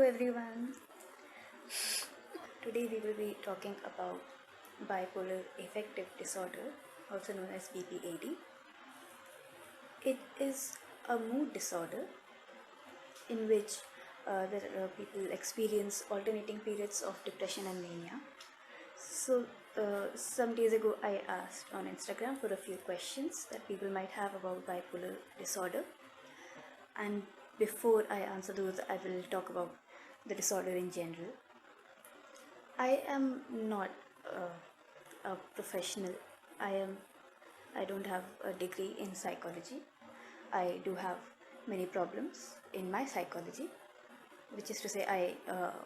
everyone. Today we will be talking about bipolar affective disorder, also known as BPAD. It is a mood disorder in which people experience alternating periods of depression and mania. So, some days ago, I asked on Instagram for a few questions that people might have about bipolar disorder. And before I answer those, I will talk about the disorder in general. I am not a professional. I don't have a degree in psychology. I do have many problems in my psychology, which is to say, I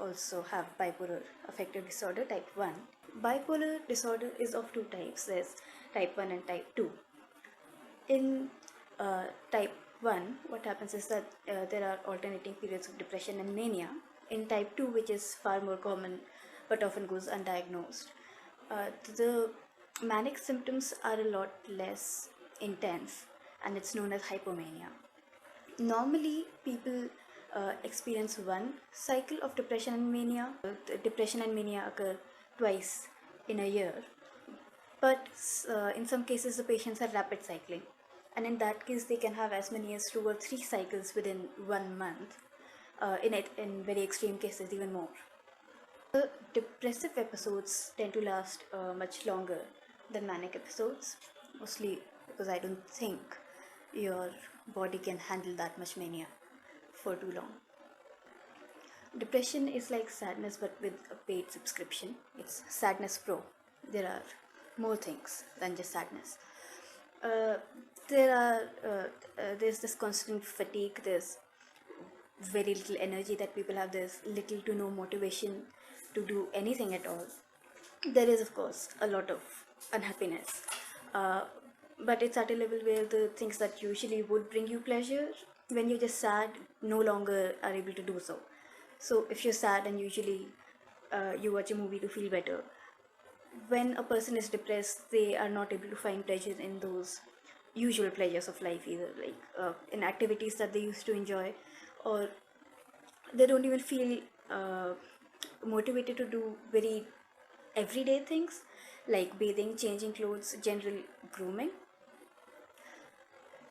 also have bipolar affective disorder type 1. Bipolar disorder is of two types. There's type 1 and type 2. In type 1, what happens is that there are alternating periods of depression and mania. In type 2, which is far more common but often goes undiagnosed, the manic symptoms are a lot less intense, and it's known as hypomania. Normally, people experience one cycle of depression and mania. Depression and mania occur twice in a year, but in some cases, the patients are rapid cycling, and in that case, they can have as many as 2 or 3 cycles within 1 month. In very extreme cases, even more. The depressive episodes tend to last much longer than manic episodes, mostly because I don't think your body can handle that much mania for too long. Depression is like sadness but with a paid subscription. It's Sadness Pro. There are more things than just sadness. There's this constant fatigue, there's very little energy that people have, there's little to no motivation to do anything at all. There is, of course, a lot of unhappiness, but it's at a level where the things that usually would bring you pleasure when you're just sad no longer are able to do so. So if you're sad and usually you watch a movie to feel better, when a person is depressed, they are not able to find pleasure in those usual pleasures of life either, like in activities that they used to enjoy, or they don't even feel motivated to do very everyday things like bathing, changing clothes, general grooming.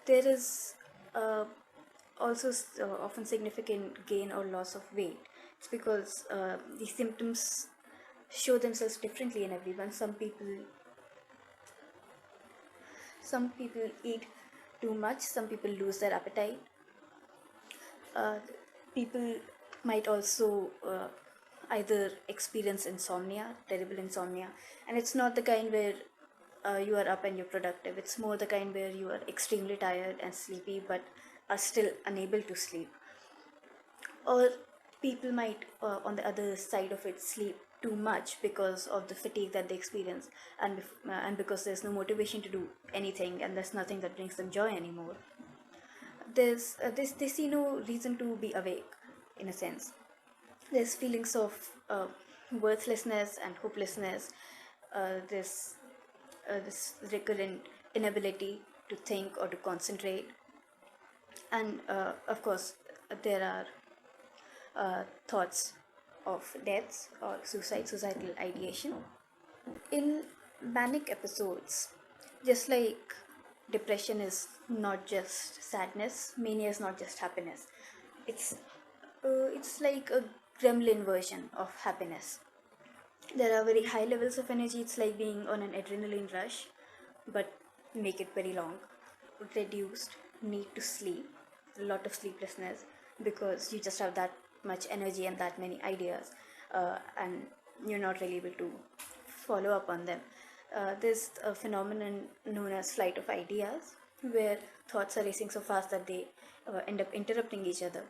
There is also often significant gain or loss of weight. It's because these symptoms show themselves differently in everyone. Some people eat too much, some people lose their appetite. People might also either experience insomnia, terrible insomnia, and it's not the kind where you are up and you're productive. It's more the kind where you are extremely tired and sleepy but are still unable to sleep. Or people might, on the other side of it, sleep too much because of the fatigue that they experience, and because there's no motivation to do anything, and there's nothing that brings them joy anymore. They see no reason to be awake, in a sense. There's feelings of worthlessness and hopelessness. This recurrent inability to think or to concentrate, and of course there are thoughts of deaths or suicidal ideation. In manic episodes, just like depression is not just sadness, mania is not just happiness. It's like a gremlin version of happiness. There are very high levels of energy. It's like being on an adrenaline rush, but make it very long. Reduced need to sleep, a lot of sleeplessness, because you just have that much energy and that many ideas, and you're not really able to follow up on them. There's a phenomenon known as flight of ideas, where thoughts are racing so fast that they end up interrupting each other.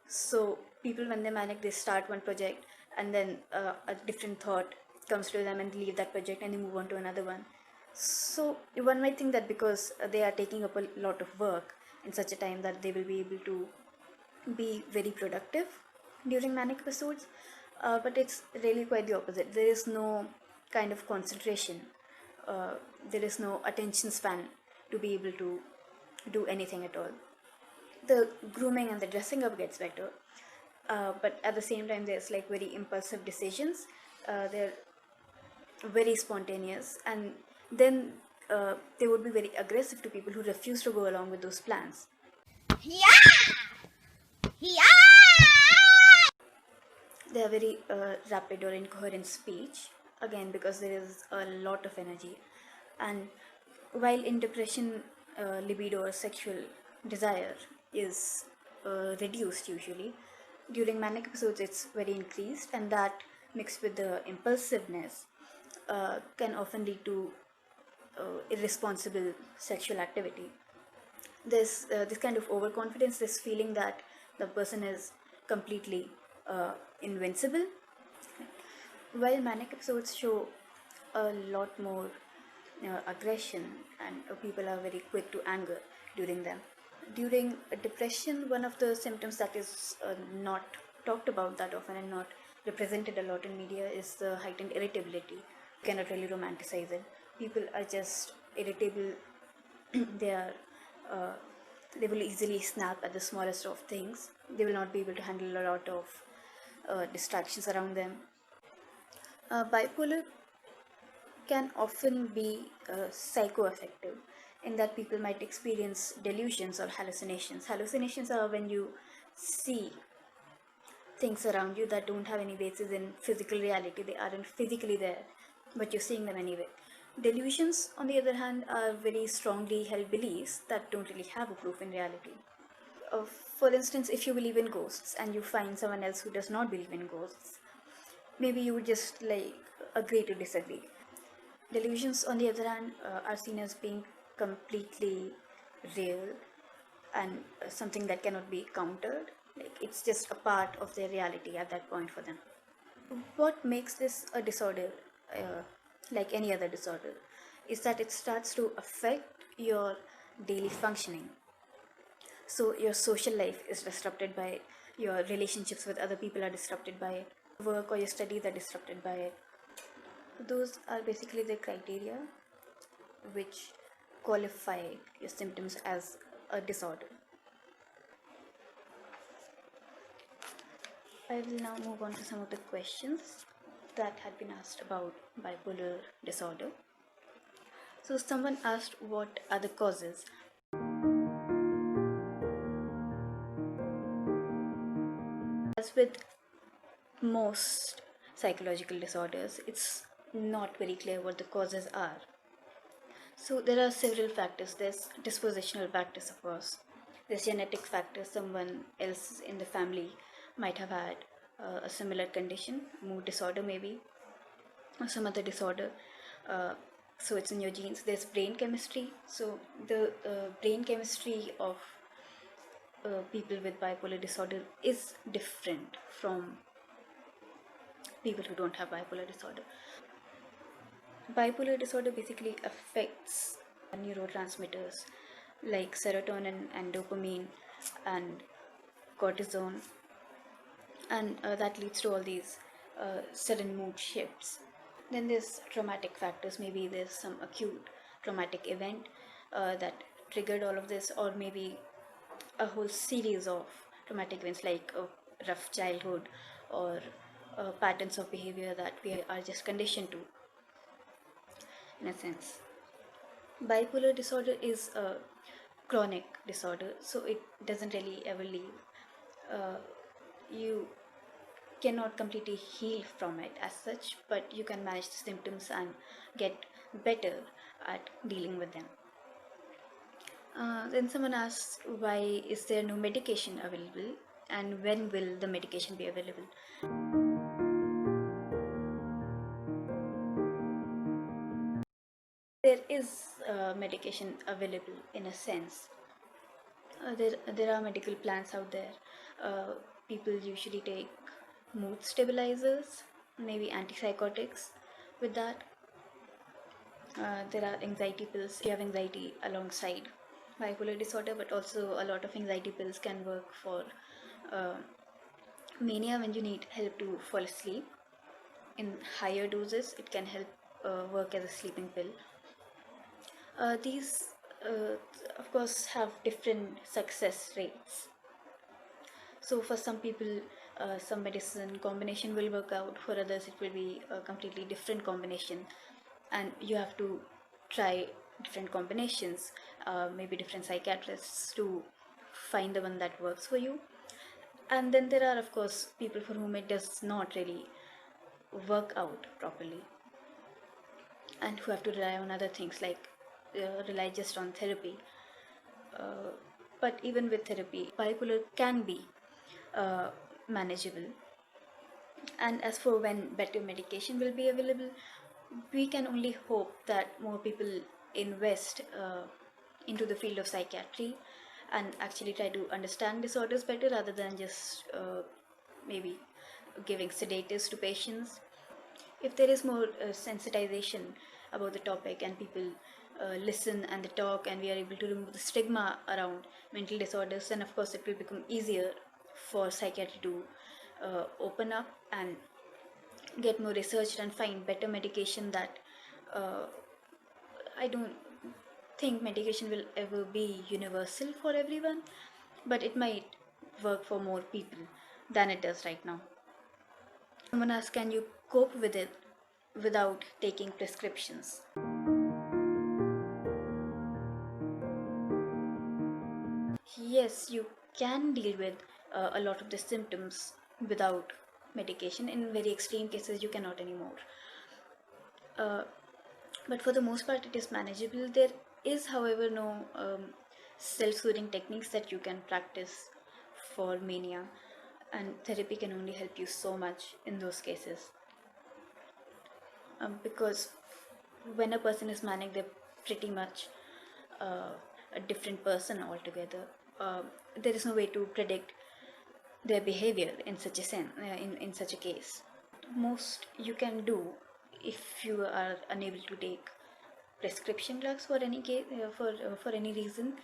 So people, when they're manic, they start one project, and then a different thought comes to them, and they leave that project and they move on to another one. So one might think that because they are taking up a lot of work in such a time, that they will be able to be very productive during manic episodes, but it's really quite the opposite. There is no kind of concentration, there is no attention span to be able to do anything at all. The grooming and the dressing up gets better. but at the same time there's like very impulsive decisions. They're very spontaneous, and then they would be very aggressive to people who refuse to go along with those plans. Yeah! Yeah! They are very rapid or incoherent speech, again because there is a lot of energy. And while in depression, libido or sexual desire is reduced usually, during manic episodes it's very increased, and that mixed with the impulsiveness can often lead to irresponsible sexual activity. This kind of overconfidence, this feeling that the person is completely invincible. While manic episodes show a lot more aggression, and people are very quick to anger during them. During depression, one of the symptoms that is not talked about that often and not represented a lot in media is the heightened irritability. You cannot really romanticize it. People are just irritable. they are uh, they will easily snap at the smallest of things. They will not be able to handle a lot of distractions around them. Bipolar can often be psychoaffective, in that people might experience delusions or hallucinations. Hallucinations are when you see things around you that don't have any basis in physical reality. They aren't physically there, but you're seeing them anyway. Delusions, on the other hand, are very strongly held beliefs that don't really have a proof in reality. For instance, if you believe in ghosts and you find someone else who does not believe in ghosts, maybe you would just like agree to disagree. Delusions, on the other hand, are seen as being completely real and something that cannot be countered. Like it's just a part of their reality at that point for them. What makes this a disorder, like any other disorder, is that it starts to affect your daily functioning. So your social life is disrupted by it, your relationships with other people are disrupted by it, work or your studies are disrupted by it. Those are basically the criteria which qualify your symptoms as a disorder. I will now move on to some of the questions that had been asked about bipolar disorder. So, someone asked, what are the causes? As with most psychological disorders, it's not very clear what the causes are. So there are several factors. There's dispositional factors, of course. There's genetic factors. Someone else in the family might have had a similar condition, mood disorder maybe, or some other disorder. So it's in your genes. There's brain chemistry. So the brain chemistry of people with bipolar disorder is different from people who don't have bipolar disorder. Bipolar disorder basically affects neurotransmitters like serotonin and dopamine and cortisone, and that leads to all these sudden mood shifts. Then there's traumatic factors. Maybe there's some acute traumatic event that triggered all of this, or maybe a whole series of traumatic events like a rough childhood or patterns of behavior that we are just conditioned to, in a sense. Bipolar disorder is a chronic disorder, so it doesn't really ever leave. You cannot completely heal from it as such, but you can manage the symptoms and get better at dealing with them. Then someone asks, why is there no medication available, and when will the medication be available? There is medication available in a sense. There are medical plans out there. People usually take mood stabilizers, maybe antipsychotics with that. There are anxiety pills. You have anxiety alongside bipolar disorder, but also a lot of anxiety pills can work for uh, mania when you need help to fall asleep. In higher doses, it can help work as a sleeping pill. These, of course, have different success rates. So, for some people, some medicine combination will work out, for others it will be a completely different combination, and you have to try different combinations, maybe different psychiatrists to find the one that works for you. And then there are, of course, people for whom it does not really work out properly and who have to rely on other things, like rely just on therapy. But even with therapy, bipolar can be manageable. And as for when better medication will be available, we can only hope that more people invest into the field of psychiatry and actually try to understand disorders better, rather than just maybe giving sedatives to patients. If there is more sensitization about the topic, and people listen and they talk, and we are able to remove the stigma around mental disorders, then of course it will become easier for psychiatry to open up and get more researched and find better medication. That uh, I don't think medication will ever be universal for everyone, but it might work for more people than it does right now. Someone asks, can you cope with it without taking prescriptions? Yes, you can deal with a lot of the symptoms without medication. In very extreme cases, you cannot anymore. Uh, but for the most part, it is manageable. There is, however, no self-soothing techniques that you can practice for mania, and therapy can only help you so much in those cases. Because when a person is manic, they're pretty much a different person altogether. There is no way to predict their behavior in such a in such a case. Most you can do, if you are unable to take prescription drugs for any case, for any reason,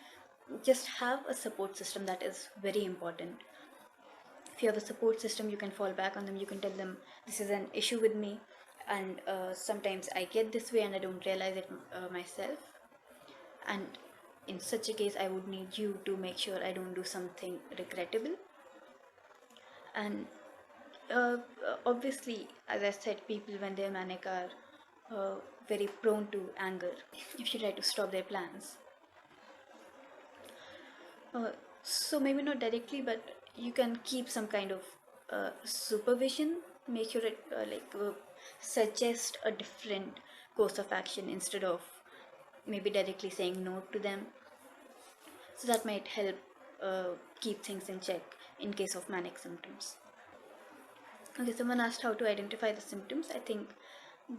just have a support system. That is very important. If you have a support system, you can fall back on them. You can tell them, this is an issue with me, and sometimes I get this way and I don't realize it myself, and in such a case I would need you to make sure I don't do something regrettable. And obviously, as I said, people when they're manic are very prone to anger if you try to stop their plans. So maybe not directly, but you can keep some kind of supervision. Make sure it suggest a different course of action instead of maybe directly saying no to them. So that might help keep things in check in case of manic symptoms. Okay, someone asked how to identify the symptoms. I think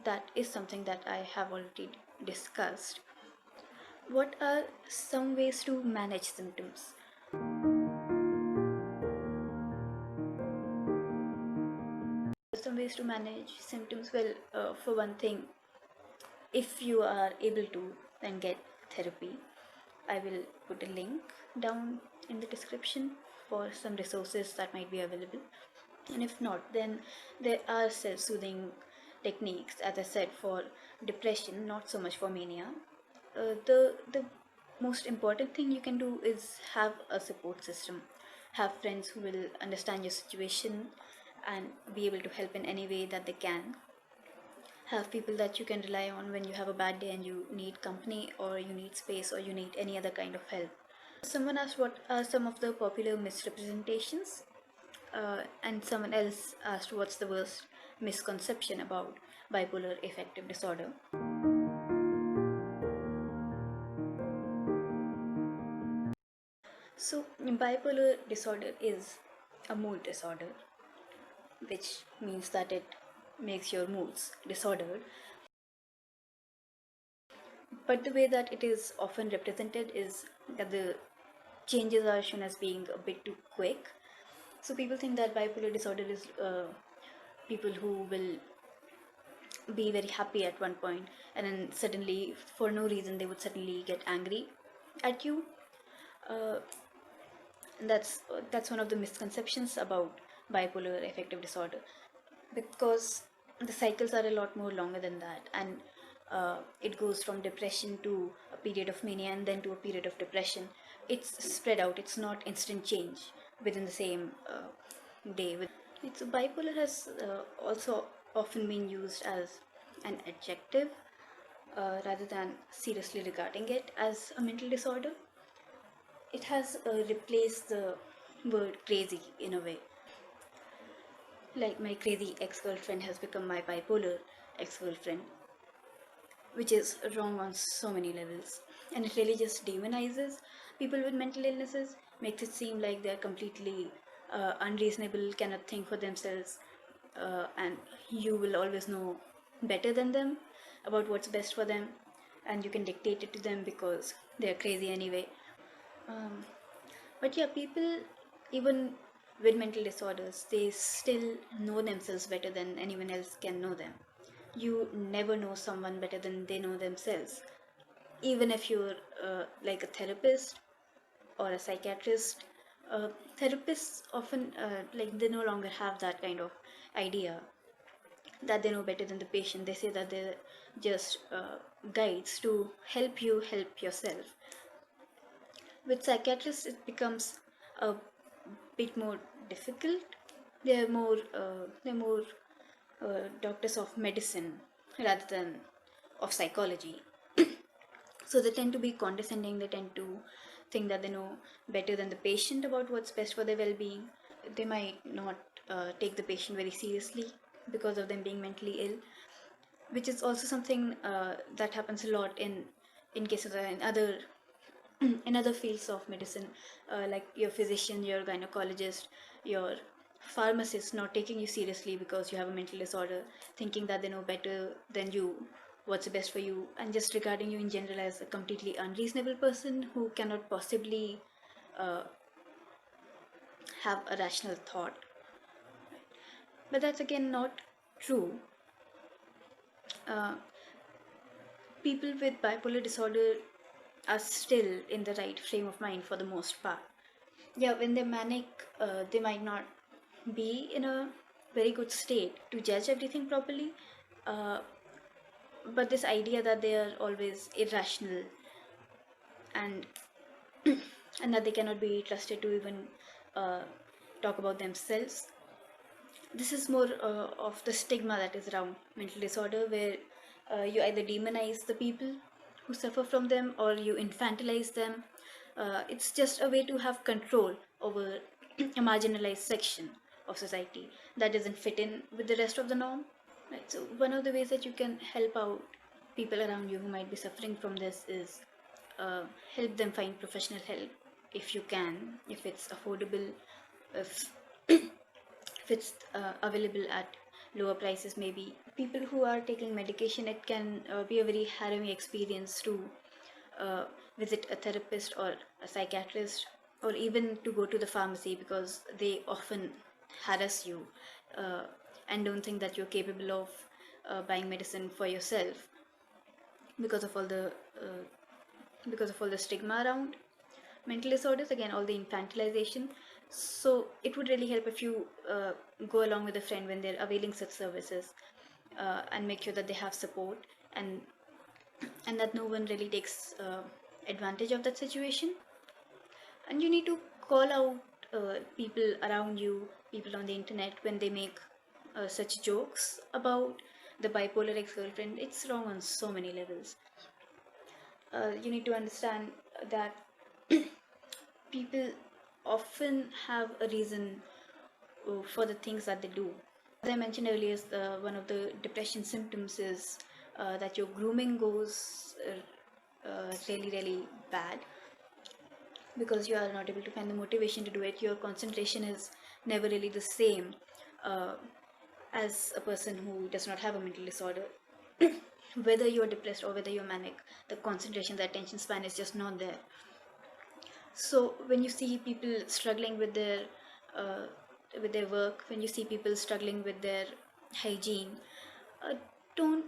that is something that I have already discussed. What are some ways to manage symptoms? Some ways to manage symptoms. Well, for one thing, if you are able to, then get therapy. I will put a link down in the description for some resources that might be available. And if not, then there are self-soothing techniques, as I said, for depression, not so much for mania. The most important thing you can do is have a support system. Have friends who will understand your situation and be able to help in any way that they can. Have people that you can rely on when you have a bad day and you need company, or you need space, or you need any other kind of help. Someone asked what are some of the popular misrepresentations, and someone else asked what's the worst misconception about bipolar affective disorder. So, bipolar disorder is a mood disorder, which means that it makes your moods disordered. But the way that it is often represented is that the changes are shown as being a bit too quick. So people think that bipolar disorder is people who will be very happy at one point, and then suddenly, for no reason, they would suddenly get angry at you. Uh, that's one of the misconceptions about bipolar affective disorder, because the cycles are a lot more longer than that, and it goes from depression to a period of mania and then to a period of depression. It's spread out. It's not instant change within the same day. So bipolar has also often been used as an adjective rather than seriously regarding it as a mental disorder. It has replaced the word crazy in a way. Like my crazy ex girlfriend has become my bipolar ex girlfriend, which is wrong on so many levels. And it really just demonizes people with mental illnesses, makes it seem like they're completely unreasonable, cannot think for themselves, and you will always know better than them about what's best for them, and you can dictate it to them because they're crazy anyway. Um, but yeah, people, even with mental disorders, they still know themselves better than anyone else can know them. You never know someone better than they know themselves. Even if you're like a therapist or a psychiatrist, uh, therapists often like they no longer have that kind of idea that they know better than the patient. They say that they're just guides to help you help yourself. With psychiatrists, it becomes a bit more difficult. They're more doctors of medicine rather than of psychology. So they tend to be condescending. They tend to think that they know better than the patient about what's best for their well-being. They might not take the patient very seriously because of them being mentally ill, which is also something that happens a lot in cases in other in other fields of medicine, like your physician, your gynecologist, your pharmacist not taking you seriously because you have a mental disorder, thinking that they know better than you what's best for you, and just regarding you in general as a completely unreasonable person who cannot possibly uh, have a rational thought. But that's again not true. Uh, People with bipolar disorder are still in the right frame of mind for the most part. Yeah, when they're manic, they might not be in a very good state to judge everything properly. Uh, but this idea that they are always irrational and and that they cannot be trusted to even uh, talk about themselves. This is more of the stigma that is around mental disorder, where you either demonize the people who suffer from them or you infantilize them. It's just a way to have control over a marginalized section of society that doesn't fit in with the rest of the norm. Right. So one of the ways that you can help out people around you who might be suffering from this is uh, help them find professional help if you can, if it's affordable, if if it's available at lower prices. Maybe people who are taking medication, it can be a very harrowing experience to uh, visit a therapist or a psychiatrist, or even to go to the pharmacy, because they often harass you uh, and don't think that you're capable of buying medicine for yourself because of all the uh, because of all the stigma around mental disorders, again all the infantilization. So it would really help if you go along with a friend when they're availing such services, and make sure that they have support, and that no one really takes advantage of that situation. And you need to call out people around you, people on the internet, when they make such jokes about the bipolar ex-girlfriend. It's wrong on so many levels. You need to understand that people often have a reason for the things that they do. As I mentioned earlier, one of the depression symptoms is that your grooming goes really, really bad because you are not able to find the motivation to do it. Your concentration is never really the same uh, as a person who does not have a mental disorder. Whether you're depressed or whether you're manic, the concentration, the attention span is just not there. So when you see people struggling uh, with their work, when you see people struggling with their hygiene, uh, don't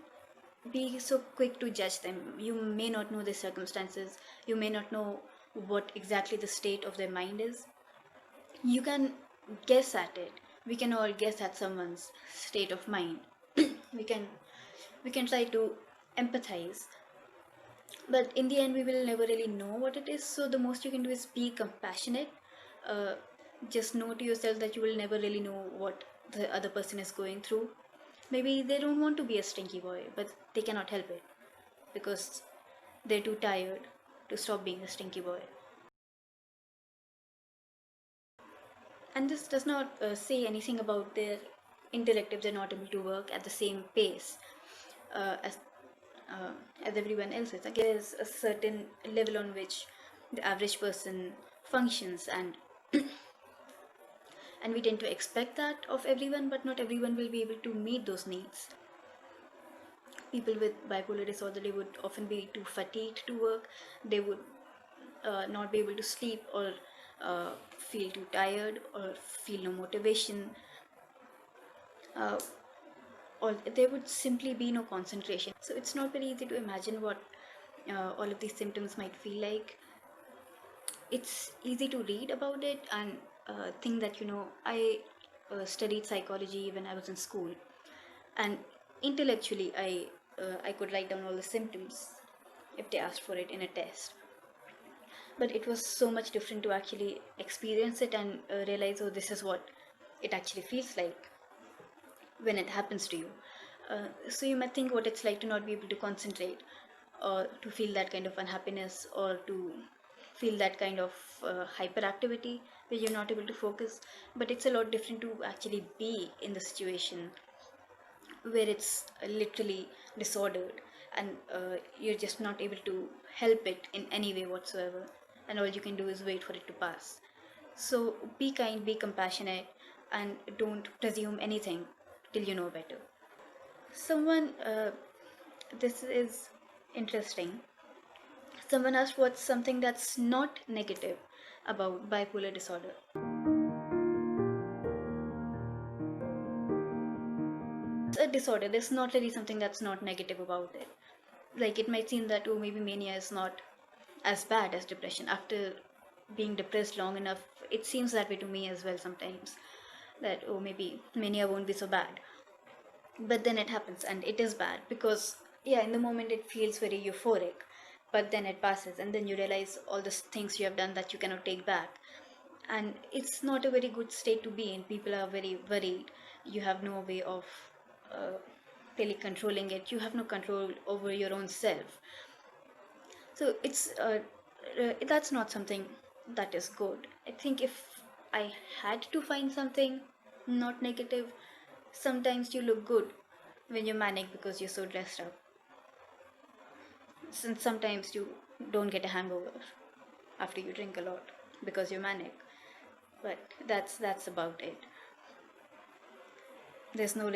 be so quick to judge them. You may not know their circumstances. You may not know what exactly the state of their mind is. You can guess at it. We can all guess at someone's state of mind. we can we can try to empathize, but in the end we will never really know what it is. So the most you can do is be compassionate. uh, just know to yourself that you will never really know what the other person is going through. Maybe they don't want to be a stinky boy, but they cannot help it because they're too tired to stop being a stinky boy. And this does not say anything about their intellect if they're not able to work at the same pace uh, as uh, as everyone else is. Again, there's a certain level on which the average person functions, and we tend to expect that of everyone, but not everyone will be able to meet those needs. People with bipolar disorder, they would often be too fatigued to work. They would not be able to sleep, or feel too tired, or feel no motivation, uh, or there would simply be no concentration. So it's not very easy to imagine what all of these symptoms might feel like. It's easy to read about it and think that, I studied psychology when I was in school, and intellectually I could write down all the symptoms if they asked for it in a test. But it was so much different to actually experience it and realize, oh, this is what it actually feels like when it happens to you. So you might think what it's like to not be able to concentrate, or to feel that kind of unhappiness, or to feel that kind of hyperactivity where you're not able to focus. But it's a lot different to actually be in the situation where it's literally disordered, and you're just not able to help it in any way whatsoever, and all you can do is wait for it to pass. So be kind, be compassionate, and don't presume anything till you know better. Someone, this is interesting. Someone asked what's something that's not negative about bipolar disorder. It's a disorder. There's not really something that's not negative about it. Like, it might seem that, oh, maybe mania is not as bad as depression. After being depressed long enough, it seems that way to me as well sometimes. That, oh, maybe mania won't be so bad. But then it happens and it is bad because, yeah, in the moment it feels very euphoric, but then it passes and then you realize all the things you have done that you cannot take back. And it's not a very good state to be in. People are very worried. You have no way of uh, really controlling it. You have no control over your own self. So that's not something that is good. I think if I had to find something not negative, sometimes you look good when you're manic because you're so dressed up. Since sometimes you don't get a hangover after you drink a lot because you're manic. But that's about it. There's no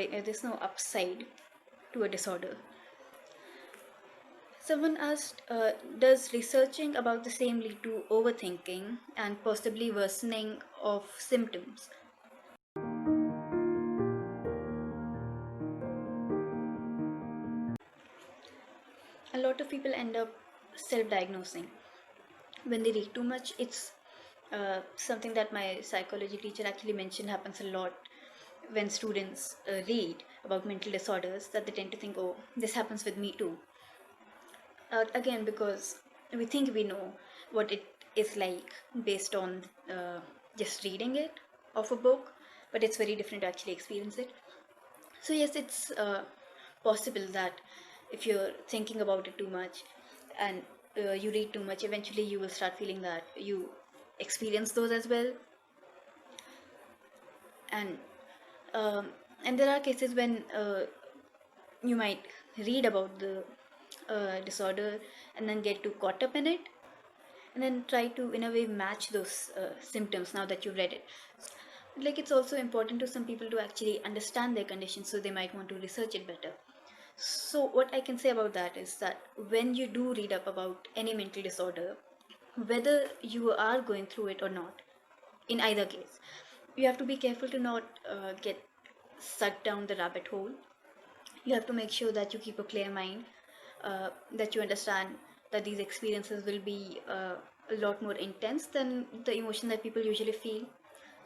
upside to a disorder. Someone asked, does researching about the same lead to overthinking and possibly worsening of symptoms? A lot of people end up self-diagnosing when they read too much. It's something that my psychology teacher actually mentioned happens a lot when students read about mental disorders, that they tend to think, oh, this happens with me too. Again, because we think we know what it is like based on just reading it of a book, but it's very different to actually experience it. So yes, it's possible that if you're thinking about it too much and you read too much, eventually you will start feeling that you experience those as well. And and there are cases when you might read about the disorder and then get too caught up in it, and then try to in a way match those symptoms now that you've read it. Like, it's also important to some people to actually understand their condition, so they might want to research it better. So what I can say about that is that when you do read up about any mental disorder, whether you are going through it or not, in either case, you have to be careful to not get sucked down the rabbit hole. You have to make sure that you keep a clear mind, that you understand that these experiences will be a lot more intense than the emotion that people usually feel.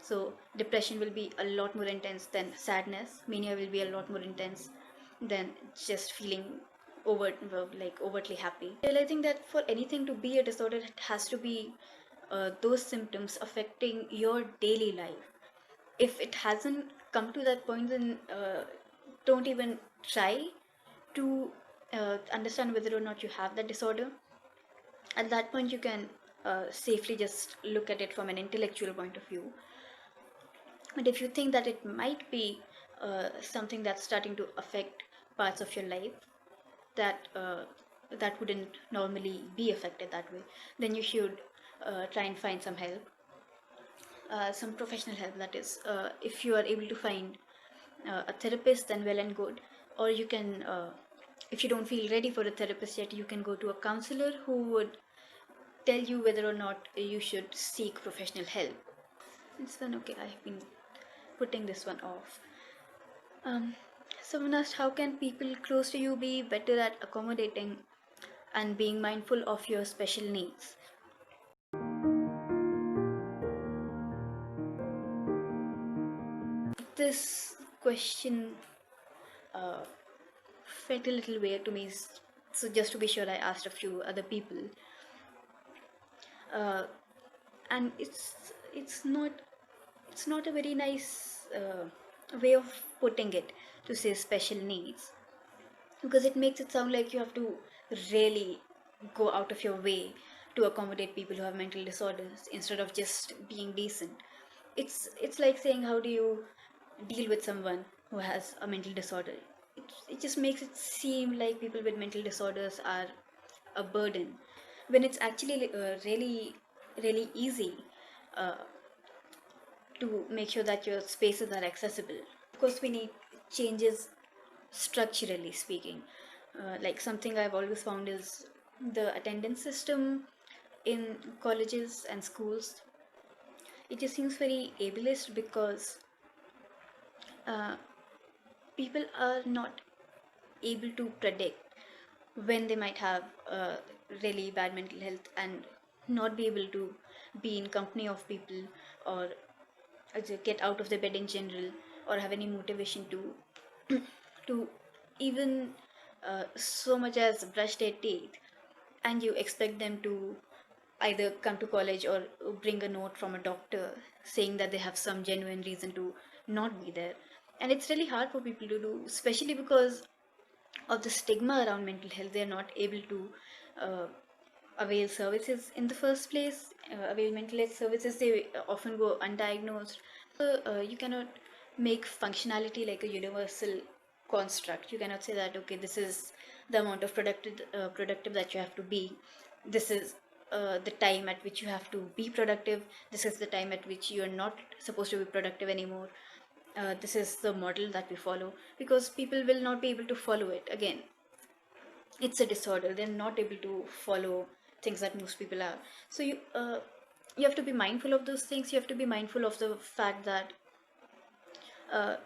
So depression will be a lot more intense than sadness. Mania will be a lot more intense than just feeling overtly happy. Realizing that for anything to be a disorder, it has to be those symptoms affecting your daily life. If it hasn't come to that point, then don't even try to understand whether or not you have that disorder. At that point, you can safely just look at it from an intellectual point of view. But if you think that it might be something that's starting to affect parts of your life that that wouldn't normally be affected that way, then you should try and find some help, some professional help. That is, if you are able to find a therapist, then well and good. Or you can, if you don't feel ready for a therapist yet, you can go to a counselor who would tell you whether or not you should seek professional help. It's then okay. I've been putting this one off. Um, Someone asked, how can people close to you be better at accommodating and being mindful of your special needs? This question uh, felt a little weird to me, so just to be sure, I asked a few other people, uh, and it's not a very nice way of putting it to say special needs, because it makes it sound like you have to really go out of your way to accommodate people who have mental disorders instead of just being decent. It's like saying, how do you deal with someone who has a mental disorder? It just makes it seem like people with mental disorders are a burden, when it's actually really easy uh, to make sure that your spaces are accessible. Of course, we need changes structurally speaking. Like, something I've always found is the attendance system in colleges and schools. It just seems very ableist, because uh, people are not able to predict when they might have really bad mental health, and not be able to be in company of people, or just get out of the bed in general, or have any motivation to to even so much as brush their teeth. And you expect them to either come to college or bring a note from a doctor saying that they have some genuine reason to not be there. And it's really hard for people to do, especially because of the stigma around mental health. They are not able to uh, avail services in the first place, avail mental health services. They often go undiagnosed. You cannot make functionality like a universal construct. You cannot say that, okay, this is the amount of productive that you have to be. This is the time at which you have to be productive. This is the time at which you are not supposed to be productive anymore. This is the model that we follow, because people will not be able to follow it. Again, it's a disorder. They're not able to follow things that most people are. So you have to be mindful of those things. You have to be mindful of the fact that uh,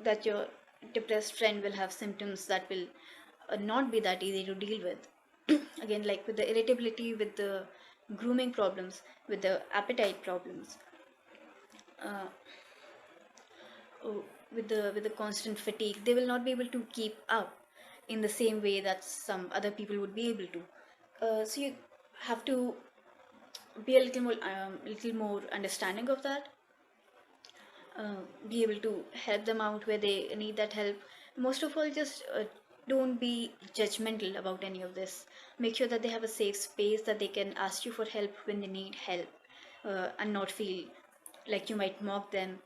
that your depressed friend will have symptoms that will not be that easy to deal with. Again, like with the irritability, with the grooming problems, with the appetite problems, uh, oh, with the constant fatigue, they will not be able to keep up in the same way that some other people would be able to. So you have to be a little more understanding of that. Be able to help them out where they need that help. Most of all, just don't be judgmental about any of this. Make sure that they have a safe space, that they can ask you for help when they need help, and not feel like you might mock them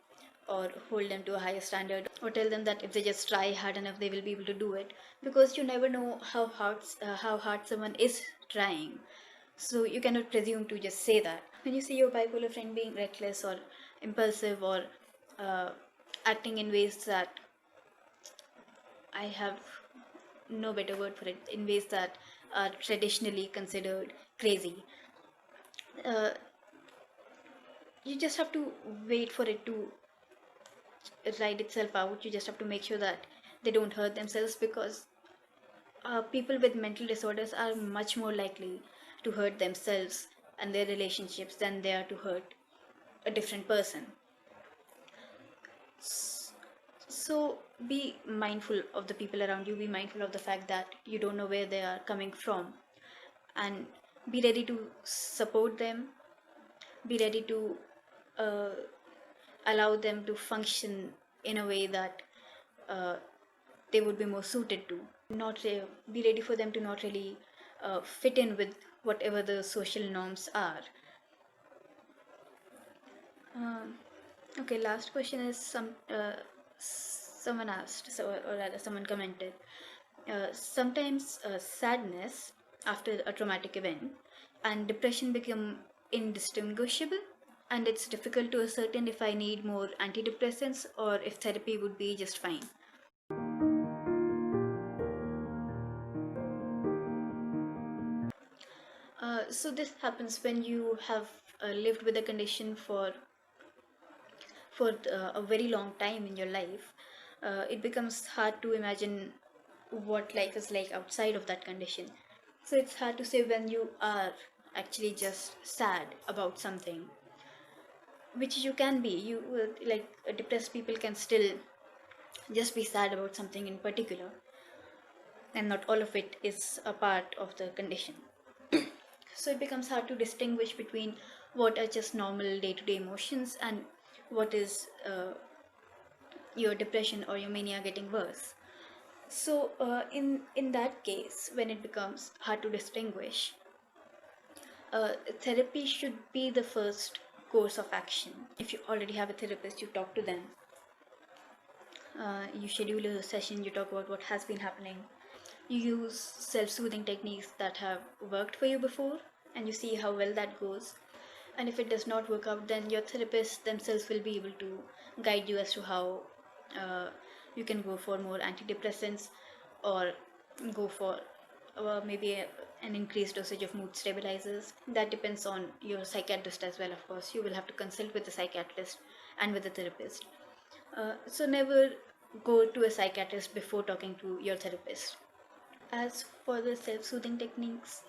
or hold them to a higher standard, or tell them that if they just try hard enough they will be able to do it, because you never know how hard someone is trying. So you cannot presume to just say that. When you see your bipolar friend being reckless or impulsive, or uh, acting in ways that, I have no better word for it, in ways that are traditionally considered crazy, uh, you just have to wait for it to ride itself out. You just have to make sure that they don't hurt themselves, because people with mental disorders are much more likely to hurt themselves and their relationships than they are to hurt a different person. So be mindful of the people around you. Be mindful of the fact that you don't know where they are coming from, and be ready to support them. Be ready to uh, allow them to function in a way that they would be more suited to. Be ready for them to not really fit in with whatever the social norms are. Um, okay, last question is someone asked, or rather, someone commented. Sometimes sadness after a traumatic event and depression become indistinguishable, and it's difficult to ascertain if I need more antidepressants or if therapy would be just fine. So this happens when you have lived with a condition for a very long time in your life. It becomes hard to imagine what life is like outside of that condition. So it's hard to say when you are actually just sad about something, which you can be. You like depressed people can still just be sad about something in particular, and not all of it is a part of the condition. So it becomes hard to distinguish between what are just normal day-to-day emotions and what is your depression or your mania getting worse. So in that case, when it becomes hard to distinguish, therapy should be the first course of action. If you already have a therapist, you talk to them. You schedule a session. You talk about what has been happening. You use self-soothing techniques that have worked for you before, and you see how well that goes. And if it does not work out, then your therapist themselves will be able to guide you as to how uh, you can go for more antidepressants, or go for an increased dosage of mood stabilizers. That depends on your psychiatrist as well, of course. You will have to consult with the psychiatrist and with the therapist. So never go to a psychiatrist before talking to your therapist. As for the self-soothing techniques,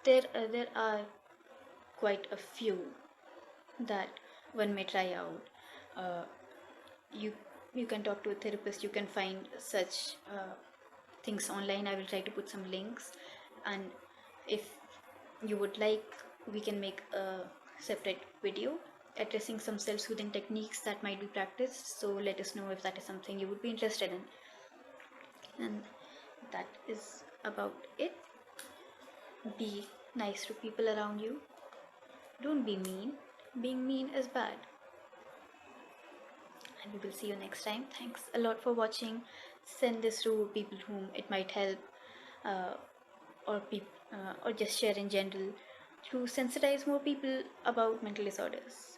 there are quite a few that one may try out. Uh, you you can talk to a therapist. You can find such things online. I will try to put some links, and if you would like, we can make a separate video addressing some self-soothing techniques that might be practiced. So let us know if that is something you would be interested in. And that is about it. Be nice to people around you. Don't be mean. Being mean is bad. And we will see you next time. Thanks a lot for watching. Send this to people whom it might help, uh, or just share in general, to sensitize more people about mental disorders.